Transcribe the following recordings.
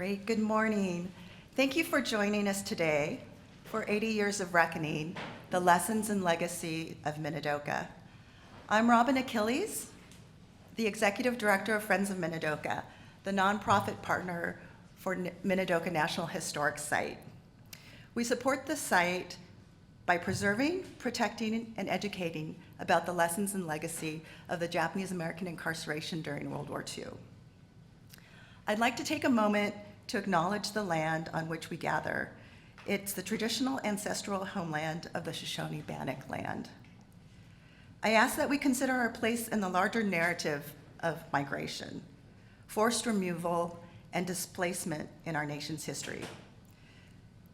Great, good morning. Thank you for joining us today for 80 Years of Reckoning, the Lessons and Legacy of Minidoka. I'm Robin Achilles, the Executive Director of Friends of Minidoka, the nonprofit partner for Minidoka National Historic Site. We support the site by preserving, protecting, and educating about the lessons and legacy of the Japanese American incarceration during World War II. I'd like to take a moment to acknowledge the land on which we gather. It's the traditional ancestral homeland of the Shoshone Bannock land. I ask that we consider our place in the larger narrative of migration, forced removal, and displacement in our nation's history.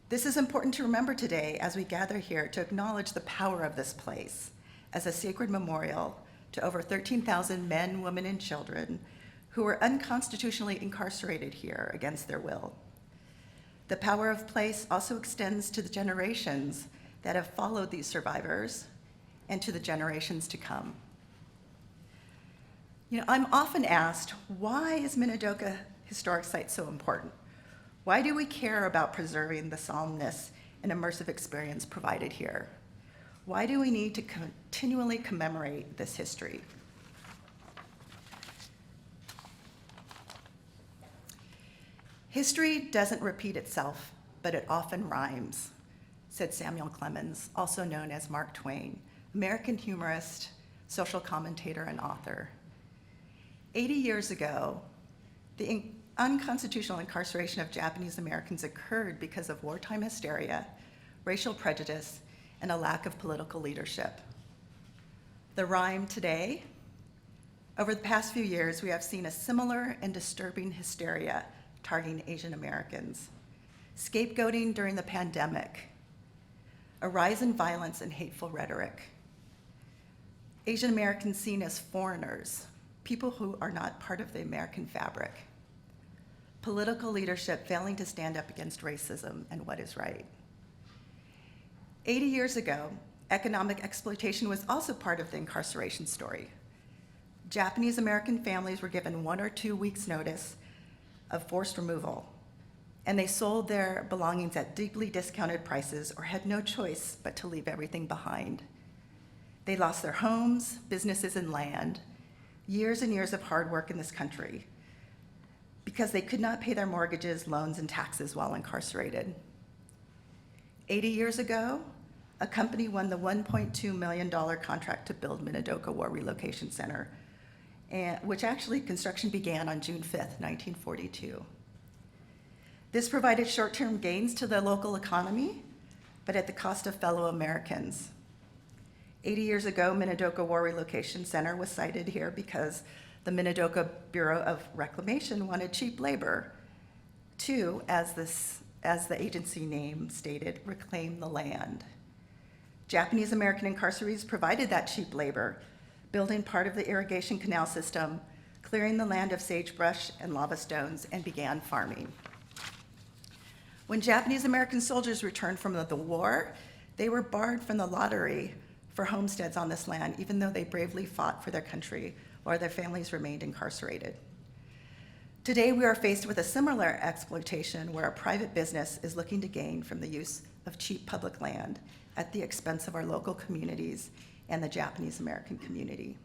This is important to remember today as we gather here to acknowledge the power of this place as a sacred memorial to over 13,000 men, women, and children who were unconstitutionally incarcerated here against their will. The power of place also extends to the generations that have followed these survivors and to the generations to come. I'm often asked, why is Minidoka Historic Site so important? Why do we care about preserving the solemnness and immersive experience provided here? Why do we need to continually commemorate this history? History doesn't repeat itself, but it often rhymes, said Samuel Clemens, also known as Mark Twain, American humorist, social commentator, and author. 80 years ago, the unconstitutional incarceration of Japanese Americans occurred because of wartime hysteria, racial prejudice, and a lack of political leadership. The rhyme today: over the past few years, we have seen a similar and disturbing hysteria targeting Asian Americans, scapegoating during the pandemic, a rise in violence and hateful rhetoric, Asian Americans seen as foreigners, people who are not part of the American fabric, political leadership failing to stand up against racism and what is right. 80 years ago, economic exploitation was also part of the incarceration story. Japanese American families were given 1 or 2 weeks' notice of forced removal, and they sold their belongings at deeply discounted prices or had no choice but to leave everything behind. They lost their homes, businesses, and land, years and years of hard work in this country, because they could not pay their mortgages, loans, and taxes while incarcerated. 80 years ago, a company won the $1.2 million contract to build Minidoka War Relocation Center, which actually construction began on June 5th, 1942. This provided short-term gains to the local economy, but at the cost of fellow Americans. 80 years ago, Minidoka War Relocation Center was sited here because the Minidoka Bureau of Reclamation wanted cheap labor to, as the agency name stated, reclaim the land. Japanese American incarcerees provided that cheap labor, building part of the irrigation canal system, clearing the land of sagebrush and lava stones, and began farming. When Japanese American soldiers returned from the war, they were barred from the lottery for homesteads on this land, even though they bravely fought for their country while their families remained incarcerated. Today, we are faced with a similar exploitation where a private business is looking to gain from the use of cheap public land at the expense of our local communities and the Japanese American community.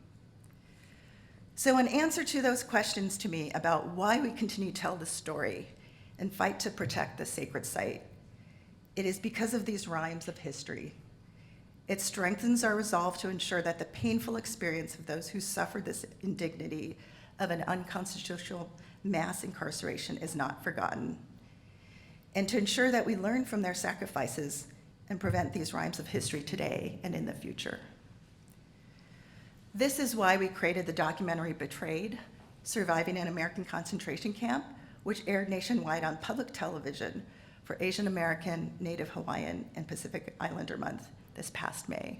So in answer to those questions to me about why we continue to tell this story and fight to protect this sacred site, it is because of these rhymes of history. It strengthens our resolve to ensure that the painful experience of those who suffered this indignity of an unconstitutional mass incarceration is not forgotten, and to ensure that we learn from their sacrifices and prevent these rhymes of history today and in the future. This is why we created the documentary Betrayed: Surviving an American Concentration Camp, which aired nationwide on public television for Asian American, Native Hawaiian, and Pacific Islander Month this past May.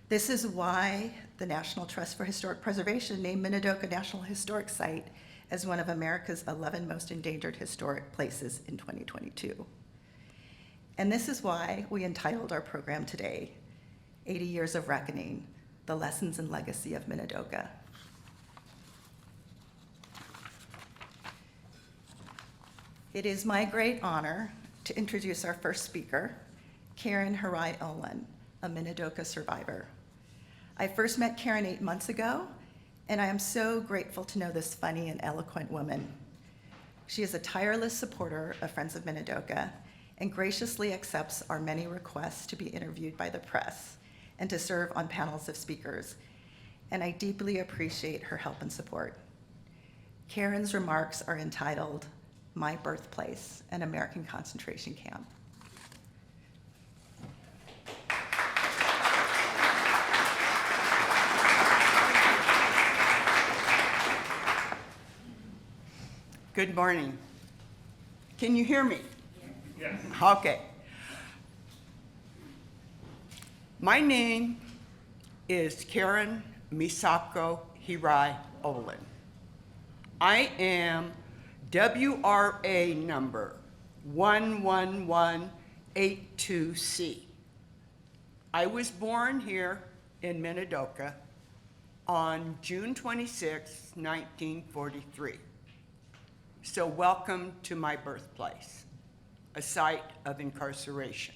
This is why the National Trust for Historic Preservation named Minidoka National Historic Site as one of America's 11 most endangered historic places in 2022. And this is why we entitled our program today, 80 Years of Reckoning: The Lessons and Legacy of Minidoka. It is my great honor to introduce our first speaker, Karen Harai Olin, a Minidoka survivor. I first met Karen 8 months ago, and I am so grateful to know this funny and eloquent woman. She is a tireless supporter of Friends of Minidoka and graciously accepts our many requests to be interviewed by the press and to serve on panels of speakers, and I deeply appreciate her help and support. Karen's remarks are entitled, "My Birthplace, an American Concentration Camp." Good morning. Can you hear me? Yes. Okay. My name is Karen Misako Hirai Olin. I am WRA number 11182C. I was born here in Minidoka on June 26, 1943. So welcome to my birthplace, a site of incarceration.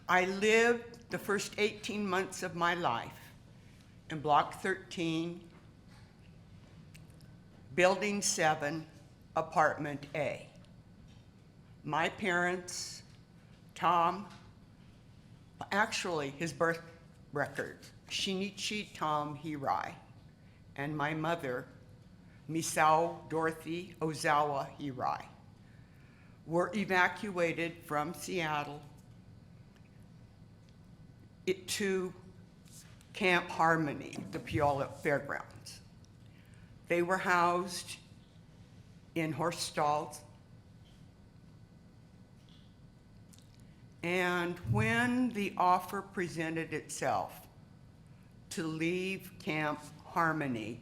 I lived the first 18 months of my life in Block 13, Building 7, Apartment A. My parents, Tom, actually his birth record, Shinichi Tom Hirai, and my mother, Misao Dorothy Ozawa Hirai, were evacuated from Seattle to Camp Harmony, the Puyallup Fairgrounds. They were housed in horse stalls. And when the offer presented itself to leave Camp Harmony,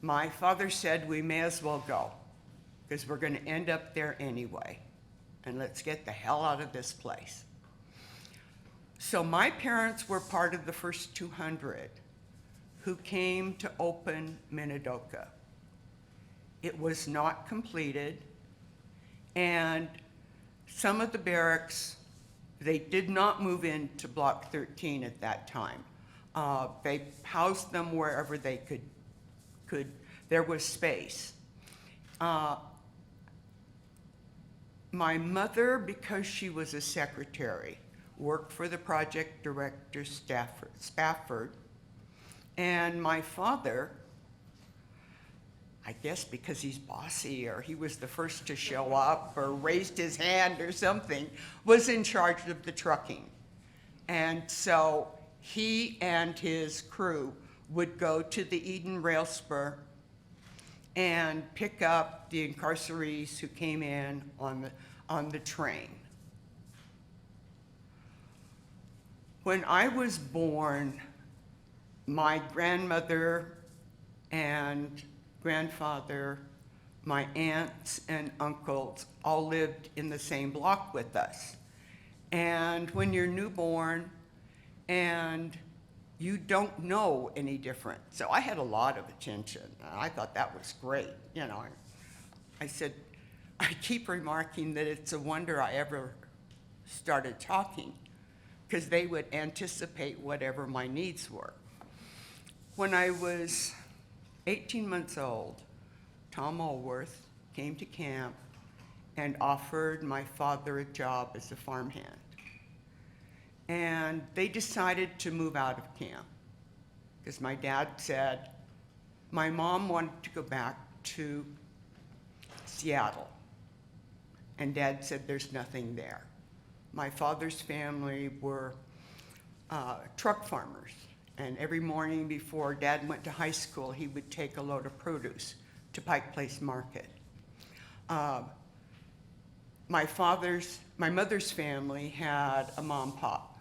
my father said we may as well go because we're going to end up there anyway, and let's get the hell out of this place. So my parents were part of the first 200 who came to open Minidoka. It was not completed, and some of the barracks, they did not move into Block 13 at that time. They housed them wherever they could there was space. My mother, because she was a secretary, worked for the project director Spafford, and my father, I guess because he's bossy or he was the first to show up or raised his hand or something, was in charge of the trucking. And so he and his crew would go to the Eden Rail Spur and pick up the incarcerees who came in on the train. When I was born, my grandmother and grandfather, my aunts and uncles all lived in the same block with us. And when you're newborn and you don't know any different. So I had a lot of attention. I thought that was great. You know, I said, I keep remarking that it's a wonder I ever started talking because they would anticipate whatever my needs were. When I was 18 months old, Tom Allworth came to camp and offered my father a job as a farmhand. And they decided to move out of camp because my dad said, my mom wanted to go back to Seattle. And Dad said, there's nothing there. My father's family were truck farmers. And every morning before Dad went to high school, he would take a load of produce to Pike Place Market. My mother's family had a mom and pop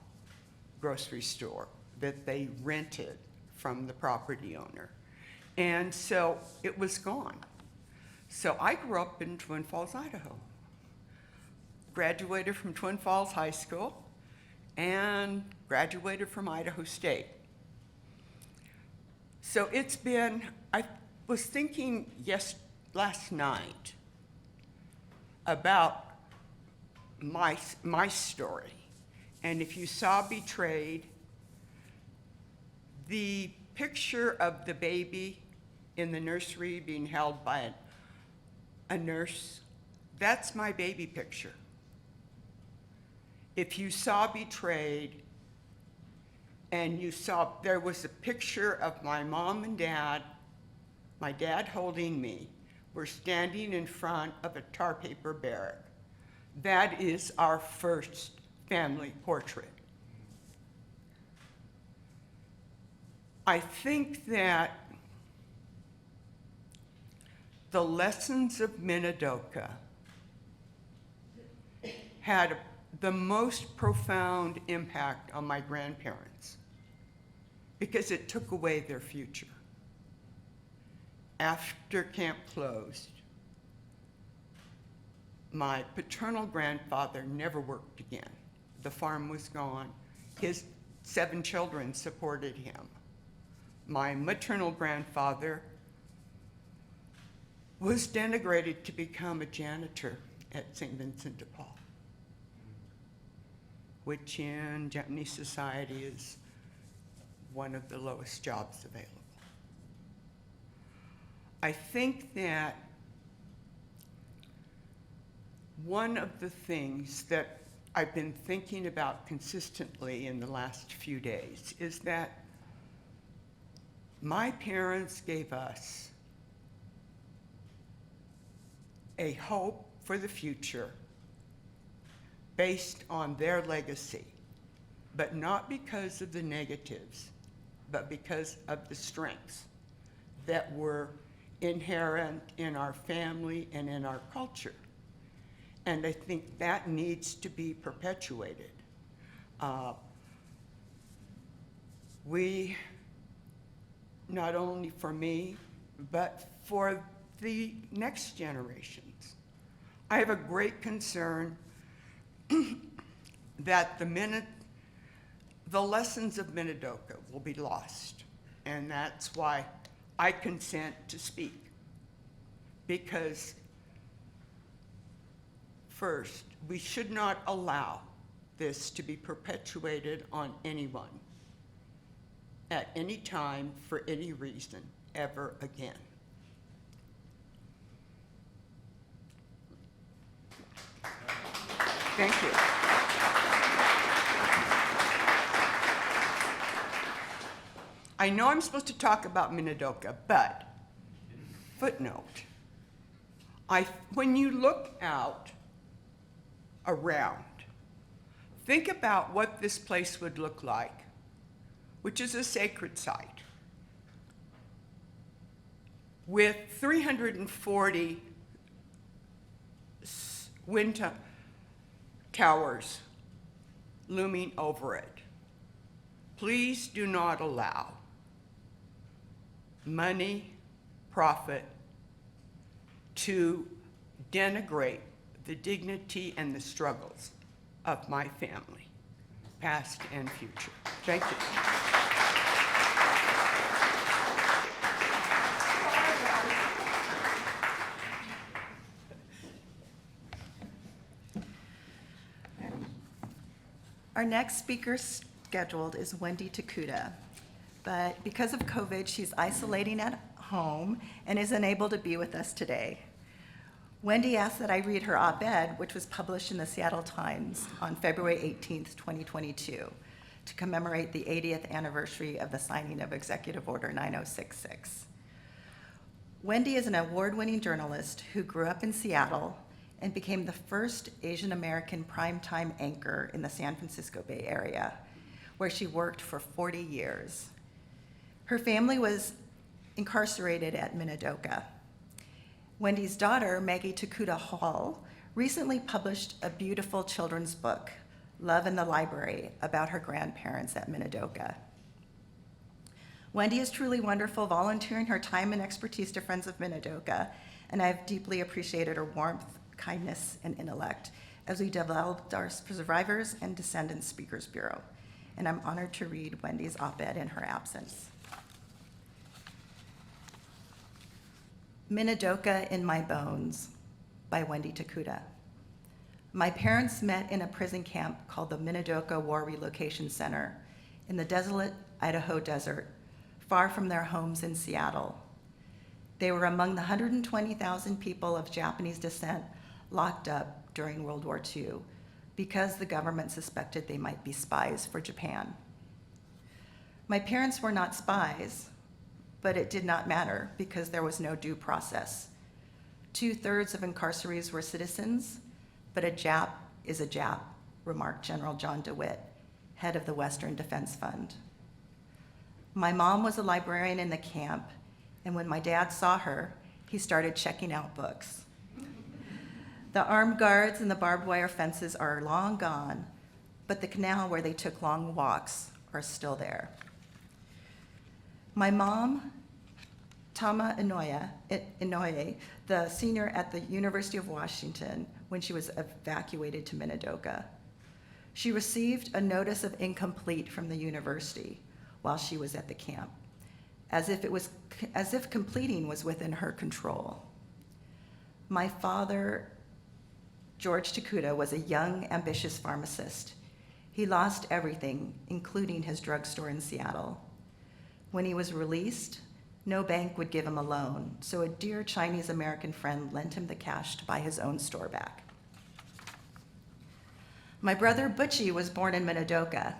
grocery store that they rented from the property owner. And so it was gone. So I grew up in Twin Falls, Idaho. Graduated from Twin Falls High School and graduated from Idaho State. So it's been, I was thinking last night about my story. And if you saw Betrayed, the picture of the baby in the nursery being held by a nurse, that's my baby picture. If you saw Betrayed and you saw there was a picture of my mom and dad, my dad holding me, we're standing in front of a tar paper barrack. That is our first family portrait. I think that the lessons of Minidoka had the most profound impact on my grandparents because it took away their future. After camp closed, my paternal grandfather never worked again. The farm was gone. His 7 children supported him. My maternal grandfather was denigrated to become a janitor at St. Vincent de Paul, which in Japanese society is one of the lowest jobs available. I think that one of the things that I've been thinking about consistently in the last few days is that my parents gave us a hope for the future based on their legacy, but not because of the negatives, but because of the strengths that were inherent in our family and in our culture. And I think that needs to be perpetuated. We, not only for me, but for the next generations. I have a great concern that the lessons of Minidoka will be lost. And that's why I consent to speak. Because first, we should not allow this to be perpetuated on anyone at any time for any reason ever again. Thank you. I know I'm supposed to talk about Minidoka, but footnote. When you look out around, think about what this place would look like, which is a sacred site, with 340 wind towers looming over it. Please do not allow money, profit, to denigrate the dignity and the struggles of my family, past and future. Thank you. Our next speaker scheduled is Wendy Takuda, but because of COVID, she's isolating at home and is unable to be with us today. Wendy asked that I read her op-ed, which was published in the Seattle Times on February 18th, 2022, to commemorate the 80th anniversary of the signing of Executive Order 9066. Wendy is an award-winning journalist who grew up in Seattle and became the first Asian American primetime anchor in the San Francisco Bay Area, where she worked for 40 years. Her family was incarcerated at Minidoka. Wendy's daughter, Maggie Takuda Hall, recently published a beautiful children's book, Love in the Library, about her grandparents at Minidoka. Wendy is truly wonderful, volunteering her time and expertise to Friends of Minidoka, and I've deeply appreciated her warmth, kindness, and intellect as we developed our Survivors and Descendants Speakers Bureau. And I'm honored to read Wendy's op-ed in her absence. Minidoka in My Bones by Wendy Takuda. My parents met in a prison camp called the Minidoka War Relocation Center in the desolate Idaho desert, far from their homes in Seattle. They were among the 120,000 people of Japanese descent locked up during World War II because the government suspected they might be spies for Japan. My parents were not spies, but it did not matter because there was no due process. 2/3 of incarcerees were citizens, but a Jap is a Jap, remarked General John DeWitt, head of the Western Defense Fund. My mom was a librarian in the camp, and when my dad saw her, he started checking out books. The armed guards and the barbed wire fences are long gone, but the canal where they took long walks are still there. My mom, Tama Inoue, the senior at the University of Washington when she was evacuated to Minidoka. She received a notice of incomplete from the university while she was at the camp, as if completing was within her control. My father, George Takuda, was a young, ambitious pharmacist. He lost everything, including his drugstore in Seattle. When he was released, no bank would give him a loan, so a dear Chinese-American friend lent him the cash to buy his own store back. My brother Butchie was born in Minidoka.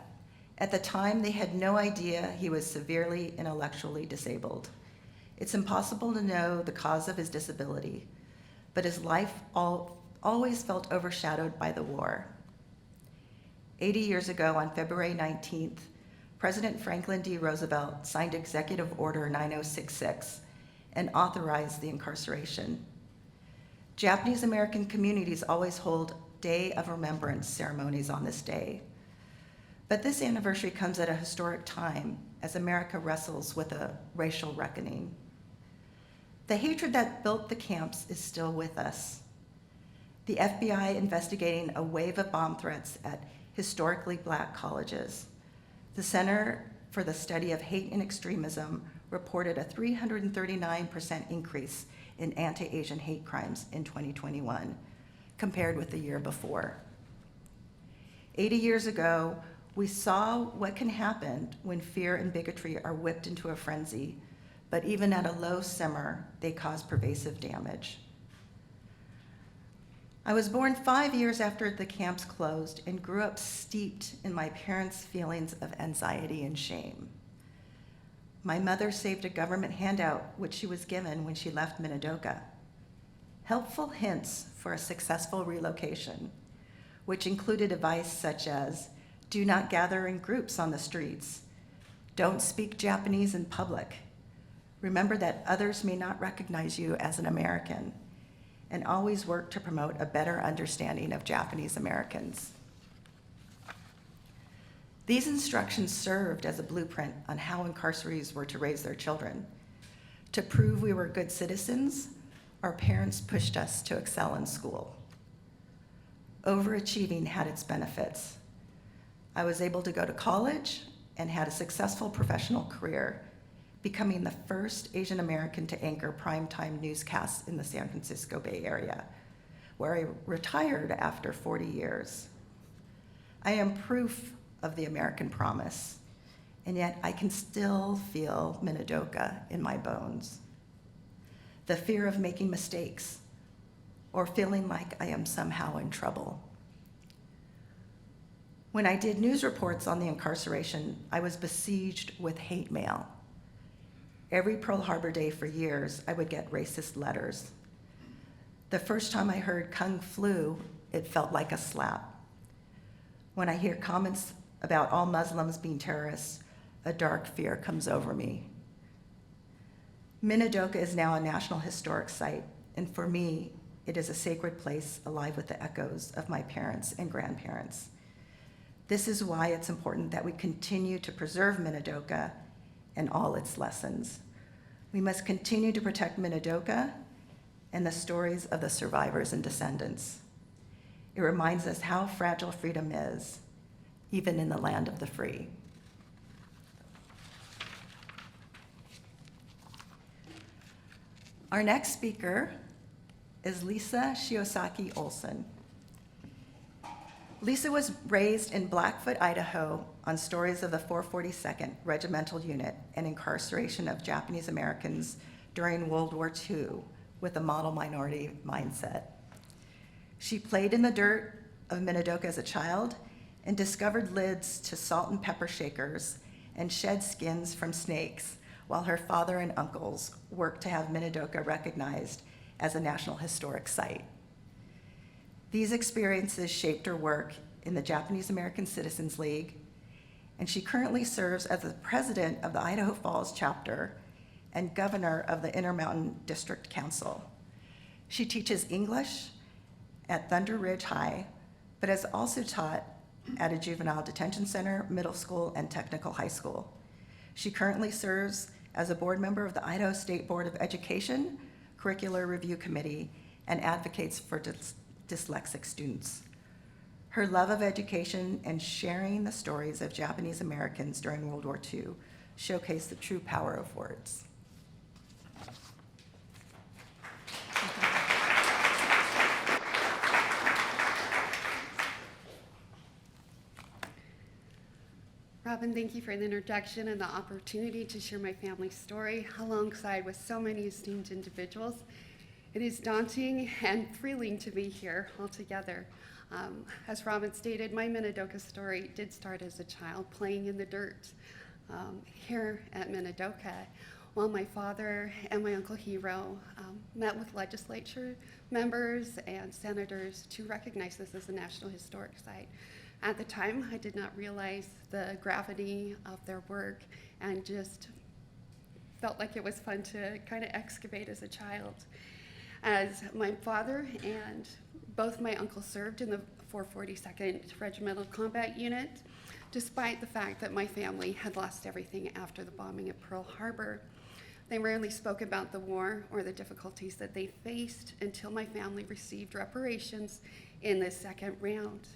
At the time, they had no idea he was severely intellectually disabled. It's impossible to know the cause of his disability, but his life always felt overshadowed by the war. 80 years ago, on February 19th, President Franklin D. Roosevelt signed Executive Order 9066 and authorized the incarceration. Japanese American communities always hold Day of Remembrance ceremonies on this day. But this anniversary comes at a historic time as America wrestles with a racial reckoning. The hatred that built the camps is still with us. The FBI investigating a wave of bomb threats at historically Black colleges. The Center for the Study of Hate and Extremism reported a 339% increase in anti-Asian hate crimes in 2021, compared with the year before. 80 years ago, we saw what can happen when fear and bigotry are whipped into a frenzy, but even at a low simmer, they cause pervasive damage. I was born 5 years after the camps closed and grew up steeped in my parents' feelings of anxiety and shame. My mother saved a government handout which she was given when she left Minidoka. Helpful hints for a successful relocation, which included advice such as, do not gather in groups on the streets, don't speak Japanese in public, remember that others may not recognize you as an American, and always work to promote a better understanding of Japanese Americans. These instructions served as a blueprint on how incarcerees were to raise their children. To prove we were good citizens, our parents pushed us to excel in school. Overachieving had its benefits. I was able to go to college and had a successful professional career, becoming the first Asian American to anchor primetime newscasts in the San Francisco Bay Area, where I retired after 40 years. I am proof of the American promise, and yet I can still feel Minidoka in my bones. The fear of making mistakes or feeling like I am somehow in trouble. When I did news reports on the incarceration, I was besieged with hate mail. Every Pearl Harbor Day for years, I would get racist letters. The first time I heard Kung Flu, it felt like a slap. When I hear comments about all Muslims being terrorists, a dark fear comes over me. Minidoka is now a National Historic Site, and for me, it is a sacred place alive with the echoes of my parents and grandparents. This is why it's important that we continue to preserve Minidoka and all its lessons. We must continue to protect Minidoka and the stories of the survivors and descendants. It reminds us how fragile freedom is, even in the land of the free. Our next speaker is Lisa Shiosaki Olson. Lisa was raised in Blackfoot, Idaho, on stories of the 442nd Regimental Unit and incarceration of Japanese Americans during World War II with a model minority mindset. She played in the dirt of Minidoka as a child and discovered lids to salt and pepper shakers and shed skins from snakes while her father and uncles worked to have Minidoka recognized as a National Historic Site. These experiences shaped her work in the Japanese American Citizens League, and she currently serves as the president of the Idaho Falls chapter and governor of the Intermountain District Council. She teaches English at Thunder Ridge High, but has also taught at a juvenile detention center, middle school, and technical high school. She currently serves as a board member of the Idaho State Board of Education Curricular Review Committee and advocates for dyslexic students. Her love of education and sharing the stories of Japanese Americans during World War II showcase the true power of words. Robin, thank you for the introduction and the opportunity to share my family's story alongside with so many esteemed individuals. It is daunting and thrilling to be here all together. As Robin stated, my Minidoka story did start as a child playing in the dirt here at Minidoka, while my father and my Uncle Hero met with legislature members and senators to recognize this as a National Historic Site. At the time, I did not realize the gravity of their work and just felt like it was fun to kind of excavate as a child. As my father and both my uncles served in the 442nd Regimental Combat Unit, despite the fact that my family had lost everything after the bombing of Pearl Harbor, they rarely spoke about the war or the difficulties that they faced until my family received reparations in the second round.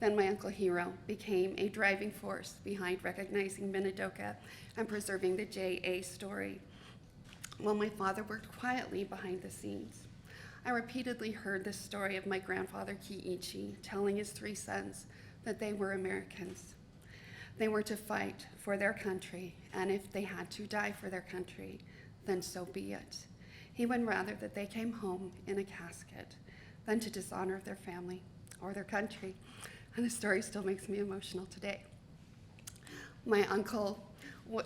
Then my Uncle Hero became a driving force behind recognizing Minidoka and preserving the JA story, while my father worked quietly behind the scenes. I repeatedly heard the story of my grandfather Kiichi telling his three sons that they were Americans. They were to fight for their country, and if they had to die for their country, then so be it. He would rather that they came home in a casket than to dishonor their family or their country. And the story still makes me emotional today. My uncle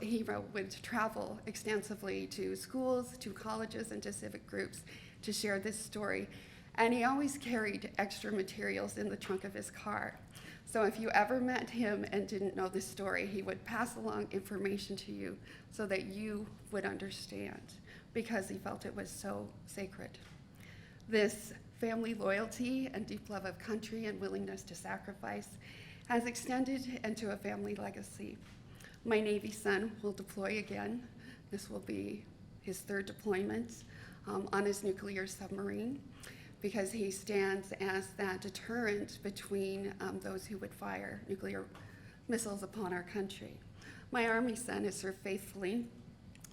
Hero would travel extensively to schools, to colleges, and to civic groups to share this story. And he always carried extra materials in the trunk of his car. So if you ever met him and didn't know this story, he would pass along information to you so that you would understand, because he felt it was so sacred. This family loyalty and deep love of country and willingness to sacrifice has extended into a family legacy. My Navy son will deploy again. This will be his third deployment on his nuclear submarine, because he stands as that deterrent between those who would fire nuclear missiles upon our country. My Army son has served faithfully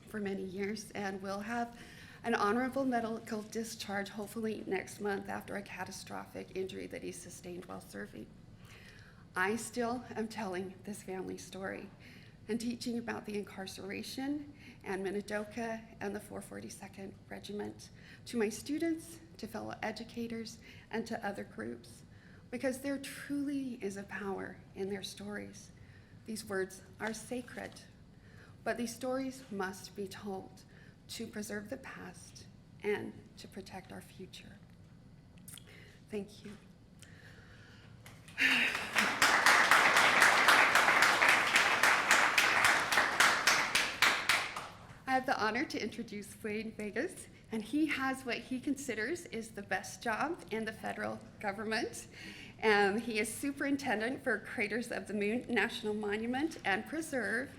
for many years and will have an honorable medical discharge hopefully next month after a catastrophic injury that he sustained while serving. I still am telling this family story and teaching about the incarceration and Minidoka and the 442nd Regiment to my students, to fellow educators, and to other groups, because there truly is a power in their stories. These words are sacred, but these stories must be told to preserve the past and to protect our future. Thank you. I have the honor to introduce Wayne Vegas, and he has what he considers is the best job in the federal government. He is superintendent for Craters of the Moon National Monument and Preserve,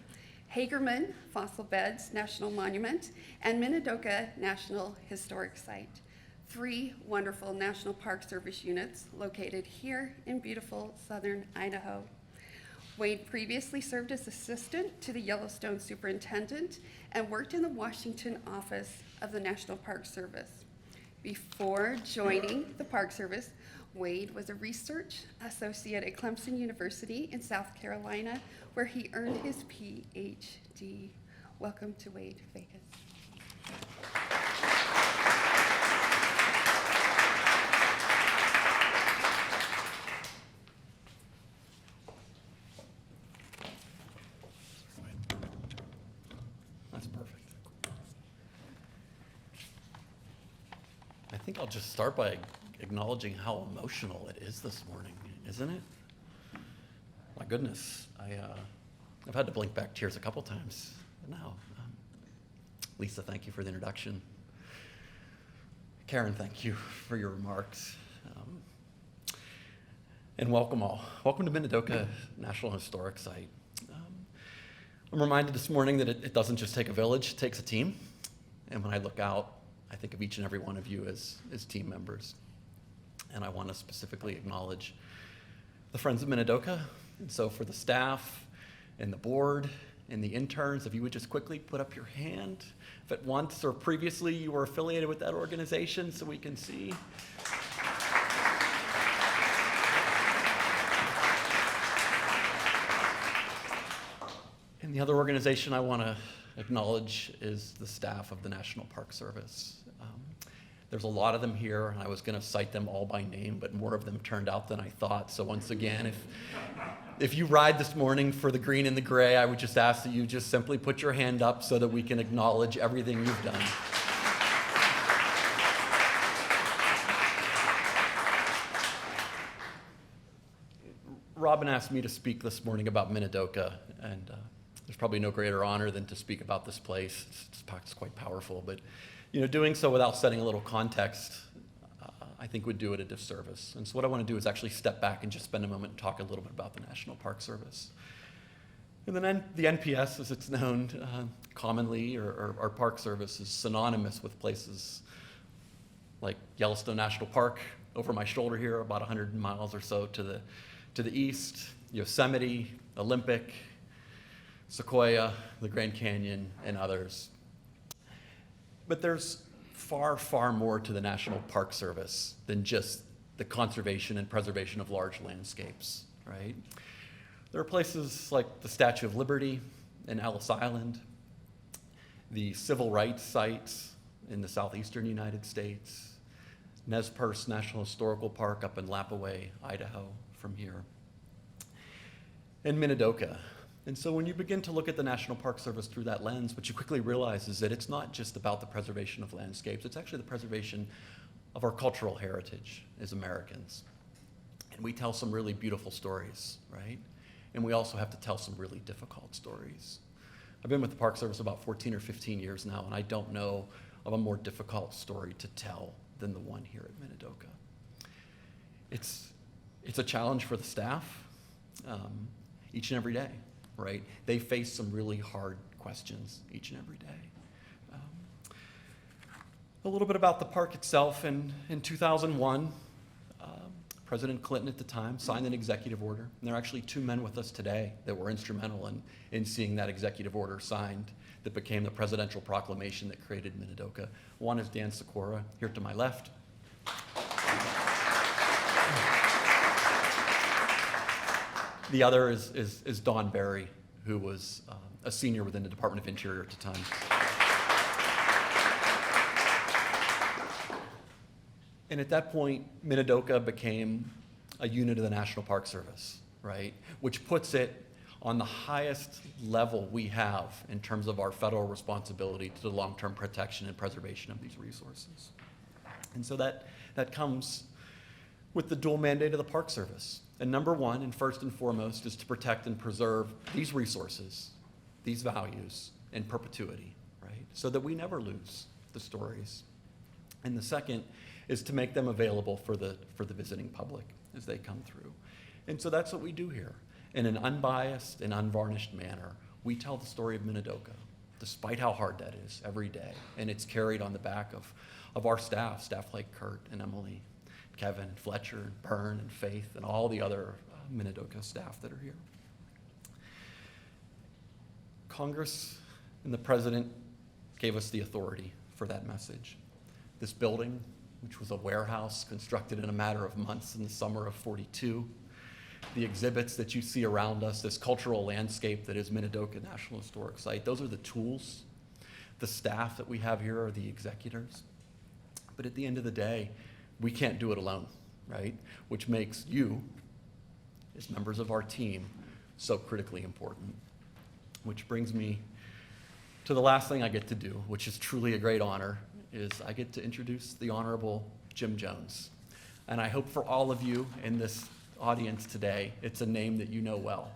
Hagerman Fossil Beds National Monument, and Minidoka National Historic Site. 3 wonderful National Park Service units located here in beautiful southern Idaho. Wade previously served as assistant to the Yellowstone superintendent and worked in the Washington office of the National Park Service. Before joining the Park Service, Wade was a research associate at Clemson University in South Carolina, where he earned his PhD. Welcome to Wade, Vegas. That's perfect. I think I'll just start by acknowledging how emotional it is this morning, isn't it? My goodness, I've had to blink back tears a couple times now. Lisa, thank you for the introduction. Karen, thank you for your remarks. And welcome all. Welcome to Minidoka National Historic Site. I'm reminded this morning that it doesn't just take a village, it takes a team. And when I look out, I think of each and every one of you as team members. And I want to specifically acknowledge the Friends of Minidoka. And so for the staff and the board and the interns, if you would just quickly put up your hand if at once or previously you were affiliated with that organization so we can see. And the other organization I want to acknowledge is the staff of the National Park Service. There's a lot of them here, and I was going to cite them all by name, but more of them turned out than I thought. So once again, if you ride this morning for the green and the gray, I would just ask that you just simply put your hand up so that we can acknowledge everything you've done. Robin asked me to speak this morning about Minidoka, and there's probably no greater honor than to speak about this place. It's quite powerful, but doing so without setting a little context, I think would do it a disservice. And so what I want to do is actually step back and just spend a moment and talk a little bit about the National Park Service. And then the NPS, as it's known commonly, or our Park Service, is synonymous with places like Yellowstone National Park over my shoulder here, about 100 miles or so to the east, Yosemite, Olympic, Sequoia, the Grand Canyon, and others. But there's far, far more to the National Park Service than just the conservation and preservation of large landscapes, right? There are places like the Statue of Liberty in Ellis Island, the civil rights sites in the southeastern United States, Nez Perce National Historical Park up in Lapaway, Idaho, from here, and Minidoka. And so when you begin to look at the National Park Service through that lens, what you quickly realize is that it's not just about the preservation of landscapes, it's actually the preservation of our cultural heritage as Americans. And we tell some really beautiful stories, right? And we also have to tell some really difficult stories. I've been with the Park Service about 14 or 15 years now, and I don't know of a more difficult story to tell than the one here at Minidoka. It's a challenge for the staff each and every day. Right? They face some really hard questions each and every day. A little bit about the park itself. In 2001, President Clinton at the time signed an executive order. And there are actually two men with us today that were instrumental in seeing that executive order signed that became the presidential proclamation that created Minidoka. One is Dan Sikora, here to my left. The other is Don Barry, who was a senior within the Department of Interior at the time. And at that point, Minidoka became a unit of the National Park Service, right? Which puts it on the highest level we have in terms of our federal responsibility to the long-term protection and preservation of these resources. And so that comes with the dual mandate of the Park Service. And number one, and first and foremost, is to protect and preserve these resources, these values, in perpetuity, right? So that we never lose the stories. And the second is to make them available for the visiting public as they come through. And so that's what we do here. In an unbiased and unvarnished manner, we tell the story of Minidoka, despite how hard that is, every day. And it's carried on the back of our staff like Kurt and Emily, Kevin, Fletcher, Byrne, and Faith, and all the other Minidoka staff that are here. Congress and the President gave us the authority for that message. This building which was a warehouse constructed in a matter of months in the summer of '42. The exhibits that you see around us, this cultural landscape that is Minidoka National Historic Site, those are the tools. The staff that we have here are the executors. But at the end of the day, we can't do it alone, right? Which makes you, as members of our team, so critically important. Which brings me to the last thing I get to do, which is truly a great honor, is I get to introduce the Honorable Jim Jones. And I hope for all of you in this audience today, it's a name that you know well.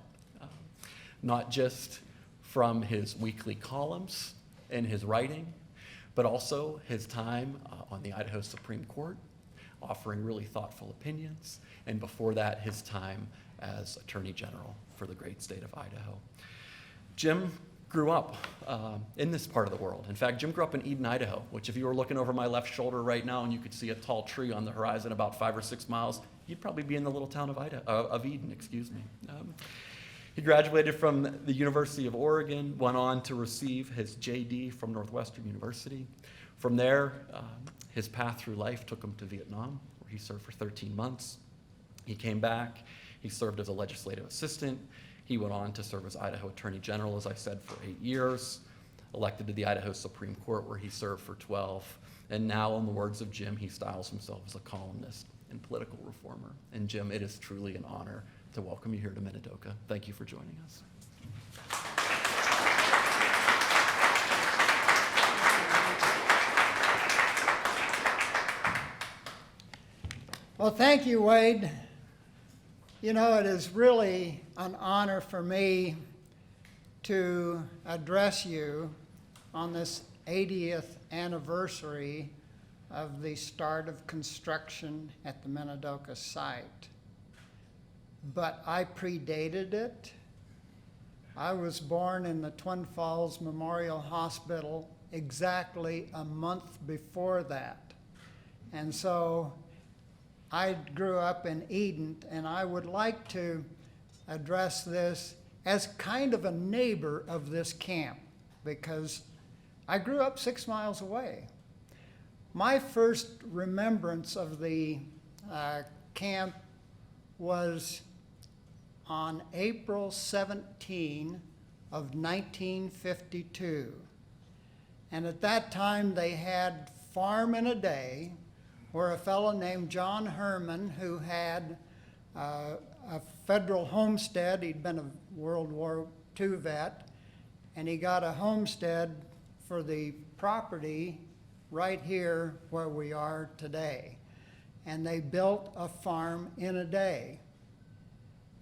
Not just from his weekly columns and his writing, but also his time on the Idaho Supreme Court, offering really thoughtful opinions, and before that, his time as Attorney General for the great state of Idaho. Jim grew up in this part of the world. In fact, Jim grew up in Eden, Idaho, which if you were looking over my left shoulder right now and you could see a tall tree on the horizon about 5 or 6 miles, you'd probably be in the little town of Eden, excuse me. He graduated from the University of Oregon, went on to receive his JD from Northwestern University. From there, his path through life took him to Vietnam, where he served for 13 months. He came back, he served as a legislative assistant. He went on to serve as Idaho Attorney General, as I said, for 8 years, elected to the Idaho Supreme Court, where he served for 12. And now, in the words of Jim, he styles himself as a columnist and political reformer. And Jim, it is truly an honor to welcome you here to Minidoka. Thank you for joining us. Well, thank you, Wade. You know, it is really an honor for me to address you on this 80th anniversary of the start of construction at the Minidoka site. But I predated it. I was born in the Twin Falls Memorial Hospital exactly a month before that. And so I grew up in Eden, and I would like to address this as kind of a neighbor of this camp, because I grew up 6 miles away. My first remembrance of the camp was on April 17 of 1952. And at that time, they had Farm in a Day, where a fellow named John Herman, who had a federal homestead, he'd been a World War II vet, and he got a homestead for the property right here where we are today. And they built a farm in a day.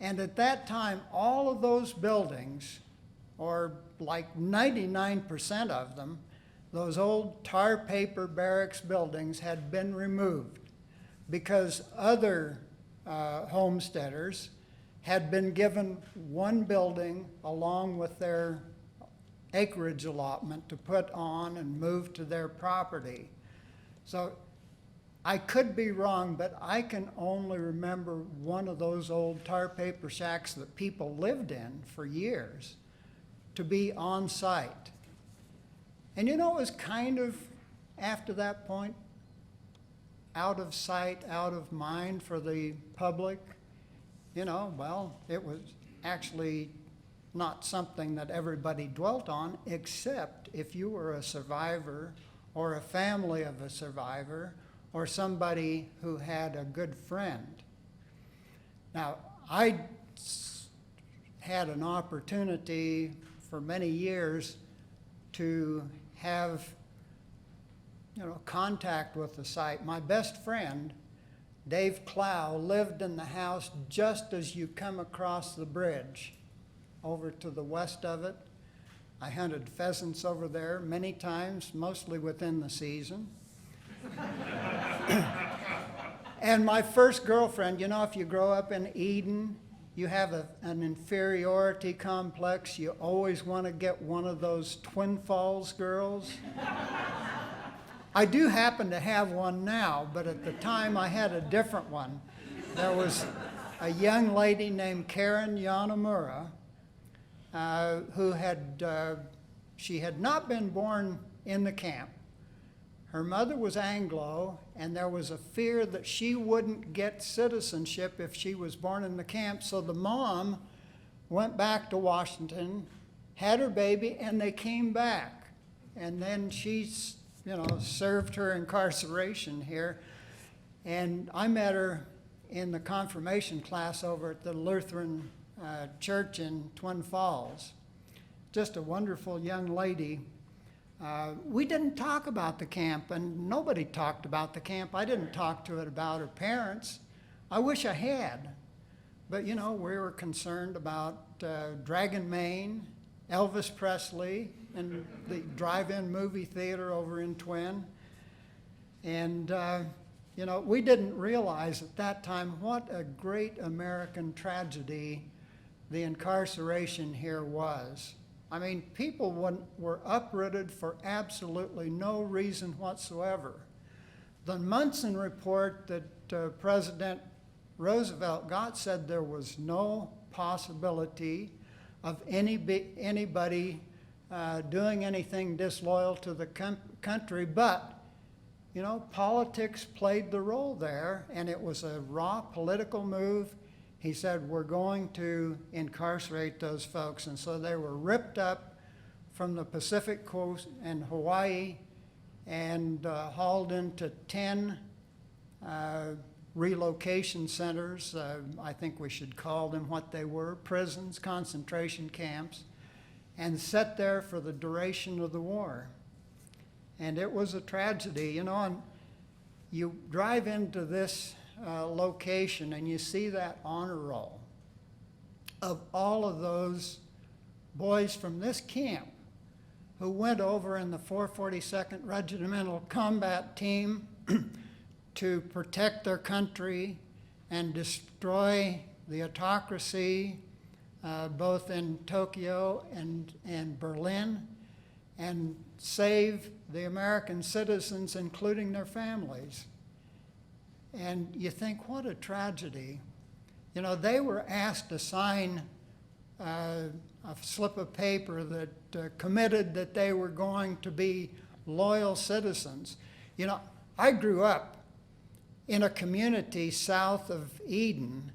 And at that time, all of those buildings, or like 99% of them, those old tar paper barracks buildings had been removed because other homesteaders had been given one building along with their acreage allotment to put on and move to their property. So I could be wrong, but I can only remember one of those old tar paper shacks that people lived in for years to be on site. And you know, it was kind of, after that point, out of sight, out of mind for the public. You know, well, it was actually not something that everybody dwelt on, except if you were a survivor or a family of a survivor or somebody who had a good friend. Now, I had an opportunity for many years to have, contact with the site. My best friend, Dave Clow, lived in the house just as you come across the bridge over to the west of it. I hunted pheasants over there many times, mostly within the season. And my first girlfriend, if you grow up in Eden, you have an inferiority complex. You always want to get one of those Twin Falls girls. I do happen to have one now, but at the time I had a different one. There was a young lady named Karen Yanamura who she had not been born in the camp. Her mother was Anglo, and there was a fear that she wouldn't get citizenship if she was born in the camp. So the mom went back to Washington, had her baby, and they came back. And then she, served her incarceration here. And I met her in the confirmation class over at the Lutheran church in Twin Falls. Just a wonderful young lady. We didn't talk about the camp, and nobody talked about the camp. I didn't talk to it about her parents. I wish I had. But, we were concerned about Dragon Maine, Elvis Presley, and the drive-in movie theater over in Twin. And, we didn't realize at that time what a great American tragedy the incarceration here was. I mean, people were uprooted for absolutely no reason whatsoever. The Munson report that President Roosevelt got said there was no possibility of anybody doing anything disloyal to the country, but, politics played the role there, and it was a raw political move. He said, we're going to incarcerate those folks. And so they were ripped up from the Pacific coast and Hawaii and hauled into 10 relocation centers. I think we should call them what they were, prisons, concentration camps, and set there for the duration of the war. And it was a tragedy, and you drive into this location and you see that honor roll of all of those boys from this camp who went over in the 442nd Regimental Combat Team to protect their country and destroy the autocracy both in Tokyo and Berlin, and save the American citizens, including their families. And you think, what a tragedy. They were asked to sign a slip of paper that committed that they were going to be loyal citizens. I grew up in a community south of Eden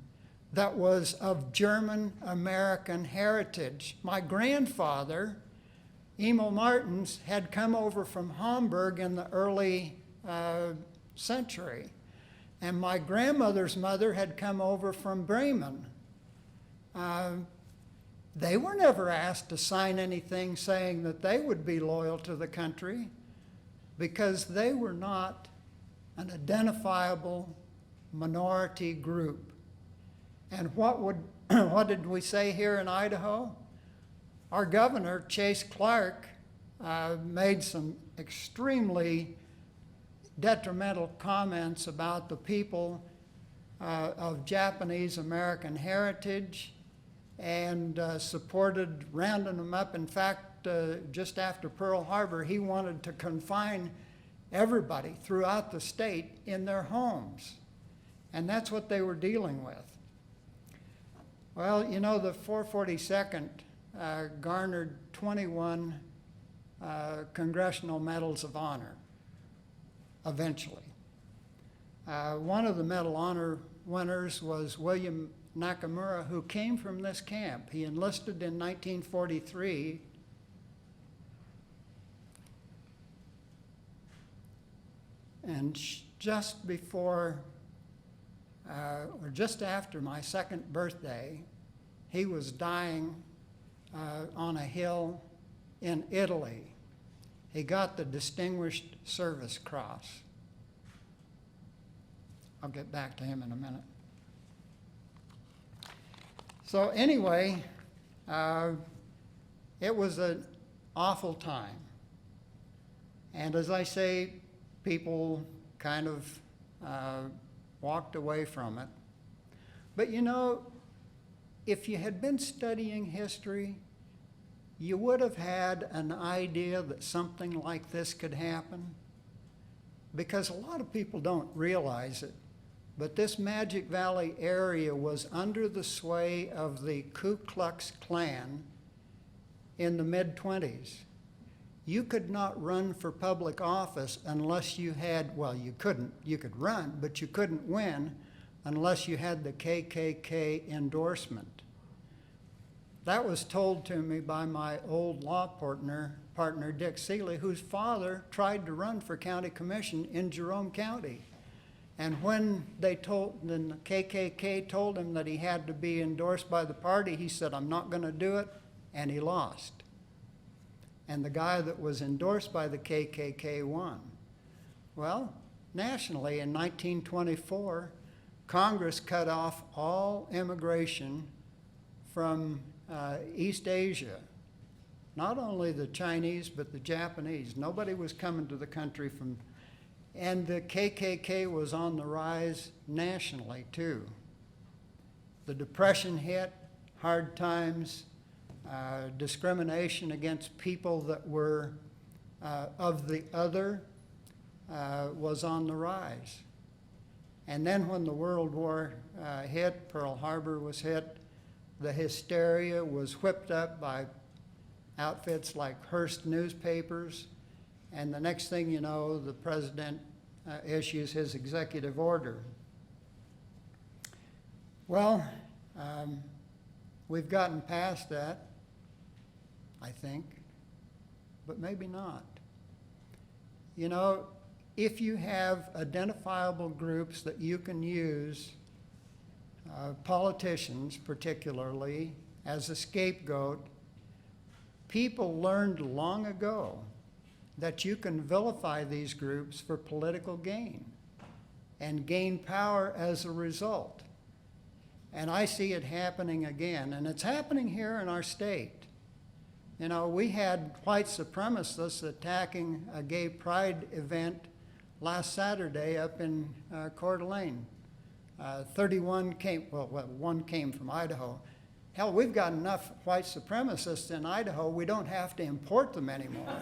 that was of German American heritage. My grandfather, Emil Martins, had come over from Hamburg in the early century. And my grandmother's mother had come over from Bremen. They were never asked to sign anything saying that they would be loyal to the country because they were not an identifiable minority group. And what did we say here in Idaho? Our governor, Chase Clark, made some extremely detrimental comments about the people of Japanese American heritage and supported rounding them up. In fact, just after Pearl Harbor, he wanted to confine everybody throughout the state in their homes. And that's what they were dealing with. Well, the 442nd garnered 21 Congressional Medals of Honor. Eventually. One of the Medal of Honor winners was William Nakamura, who came from this camp. He enlisted in 1943. And just before, or just after my second birthday, he was dying on a hill in Italy. He got the Distinguished Service Cross. I'll get back to him in a minute. So anyway, it was an awful time. And as I say, people kind of walked away from it. But if you had been studying history, you would have had an idea that something like this could happen, because a lot of people don't realize it, but this Magic Valley area was under the sway of the Ku Klux Klan in the mid-20s. you could not run for public office unless you had, well, you could run, but you couldn't win unless you had the KKK endorsement. That was told to me by my old law partner Dick Seeley, whose father tried to run for county commission in Jerome County. And when the KKK told him that he had to be endorsed by the party, he said, "I'm not going to do it," and he lost. And the guy that was endorsed by the KKK won. Well, nationally in 1924, Congress cut off all immigration from East Asia. Not only the Chinese, but the Japanese. Nobody was coming to the country from, and the KKK was on the rise nationally too. The Depression hit, hard times, discrimination against people that were of the other was on the rise. And then when the World War hit, Pearl Harbor was hit, the hysteria was whipped up by outfits like Hearst newspapers, and the next thing you know, the president issues his executive order. Well, we've gotten past that, I think, but maybe not. You know, if you have identifiable groups that you can use, politicians particularly, as a scapegoat, people learned long ago that you can vilify these groups for political gain and gain power as a result. And I see it happening again, and it's happening here in our state. You know, we had white supremacists attacking a gay pride event last Saturday up in Coeur d'Alene. 31 came, well, one came from Idaho. Hell, we've got enough white supremacists in Idaho, we don't have to import them anymore.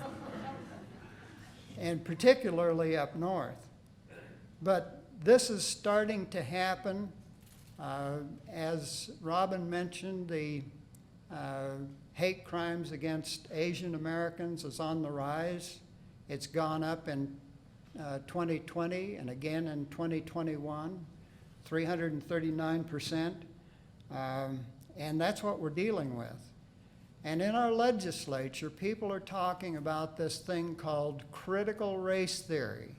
And particularly up north. But this is starting to happen. As Robin mentioned, the hate crimes against Asian Americans is on the rise. It's gone up in 2020 and again in 2021, 339%. And that's what we're dealing with. And in our legislature, people are talking about this thing called critical race theory.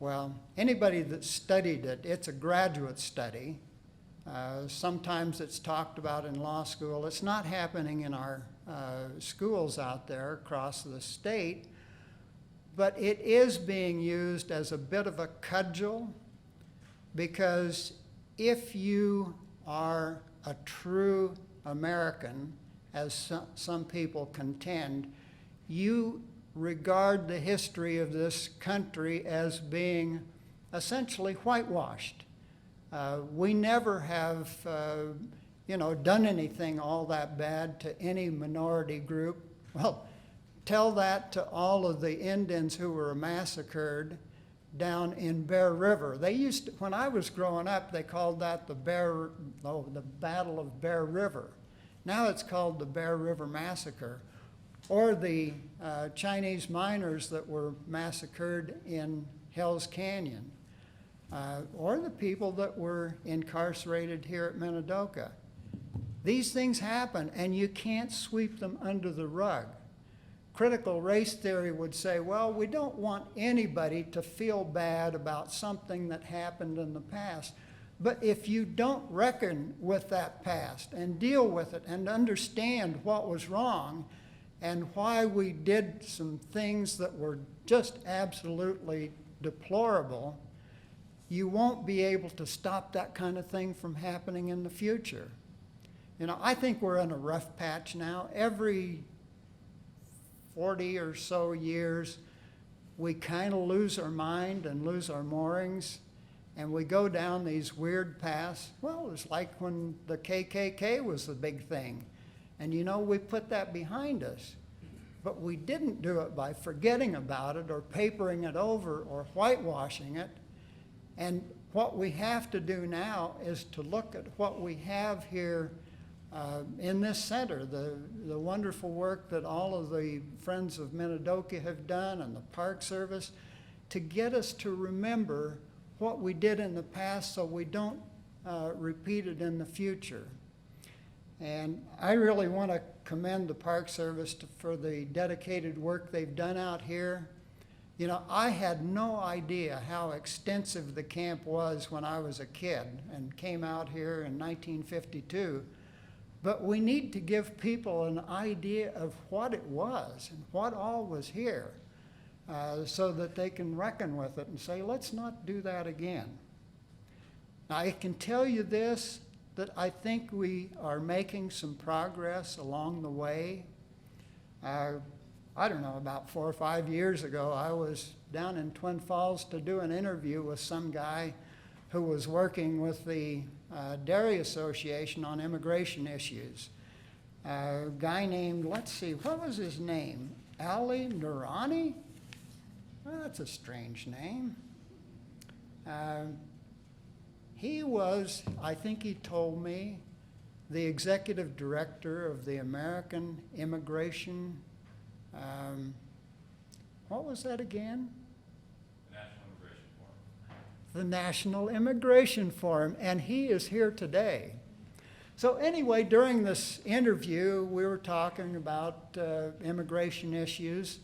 Well, anybody that studied it, it's a graduate study. Sometimes it's talked about in law school. It's not happening in our schools out there across the state, but it is being used as a bit of a cudgel, because if you are a true American, as some people contend, you regard the history of this country as being essentially whitewashed. We never have, done anything all that bad to any minority group. Well, tell that to all of the Indians who were massacred down in Bear River. They used to, when I was growing up, they called that the Battle of Bear River. Now it's called the Bear River Massacre. Or the Chinese miners that were massacred in Hell's Canyon. Or the people that were incarcerated here at Minidoka. These things happen, and you can't sweep them under the rug. Critical race theory would say, well, we don't want anybody to feel bad about something that happened in the past. But if you don't reckon with that past and deal with it and understand what was wrong and why we did some things that were just absolutely deplorable, you won't be able to stop that kind of thing from happening in the future. You know, I think we're in a rough patch now. Every 40 or so years, we kind of lose our mind and lose our moorings, and we go down these weird paths. Well, it's like when the KKK was the big thing. And you know, we put that behind us. But we didn't do it by forgetting about it or papering it over or whitewashing it. And what we have to do now is to look at what we have here in this center, the wonderful work that all of the Friends of Minidoka have done and the Park Service to get us to remember what we did in the past so we don't repeat it in the future. And I really want to commend the Park Service for the dedicated work they've done out here. You know, I had no idea how extensive the camp was when I was a kid and came out here in 1952. But we need to give people an idea of what it was and what all was here so that they can reckon with it and say, let's not do that again. Now, I can tell you this, that I think we are making some progress along the way. I don't know, about 4 or 5 years ago, I was down in Twin Falls to do an interview with some guy who was working with the Dairy Association on immigration issues. A guy named, let's see, what was his name? Ali Noorani? Well, that's a strange name. He was, I think he told me, the executive director of the American Immigration, what was that again? The National Immigration Forum, and he is here today. So anyway, during this interview, we were talking about immigration issues,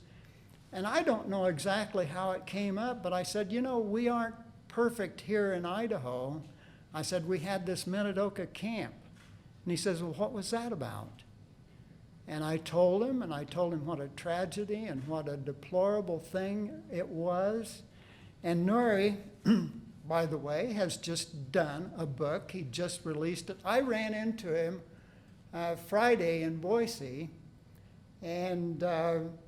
and I don't know exactly how it came up, but I said, you know, we aren't perfect here in Idaho. I said, we had this Minidoka camp. And he says, well, what was that about? And I told him what a tragedy and what a deplorable thing it was. And Nuri, by the way, has just done a book. He just released it. I ran into him Friday in Boise and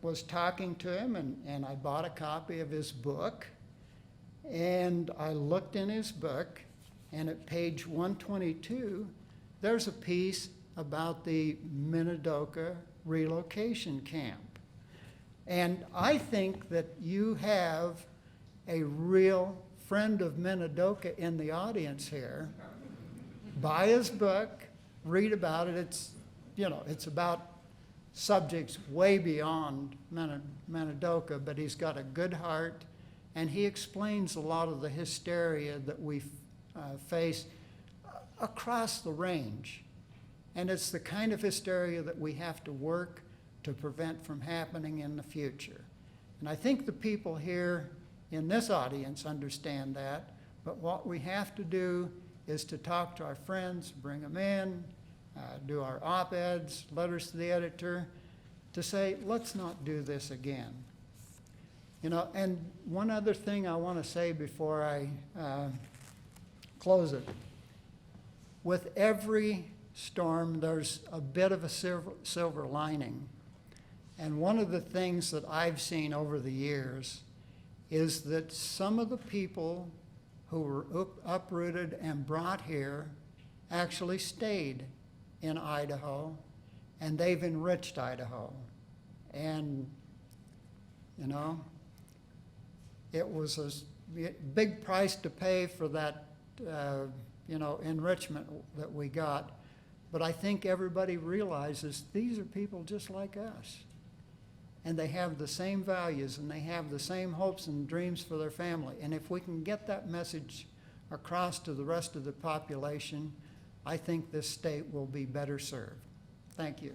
was talking to him, and I bought a copy of his book. And I looked in his book, and at page 122, there's a piece about the Minidoka relocation camp. And I think that you have a real friend of Minidoka in the audience here. Buy his book, read about it. It's, you know, it's about subjects way beyond Minidoka, but he's got a good heart, and he explains a lot of the hysteria that we face across the range. And it's the kind of hysteria that we have to work to prevent from happening in the future. And I think the people here in this audience understand that, but what we have to do is to talk to our friends, bring them in, do our op-eds, letters to the editor, to say, let's not do this again. You know, and one other thing I want to say before I close it. With every storm, there's a bit of a silver lining. And one of the things that I've seen over the years is that some of the people who were uprooted and brought here actually stayed in Idaho, and they've enriched Idaho. And, you know, it was a big price to pay for that, you know, enrichment that we got. But I think everybody realizes these are people just like us. And they have the same values, and they have the same hopes and dreams for their family. And if we can get that message across to the rest of the population, I think this state will be better served. Thank you.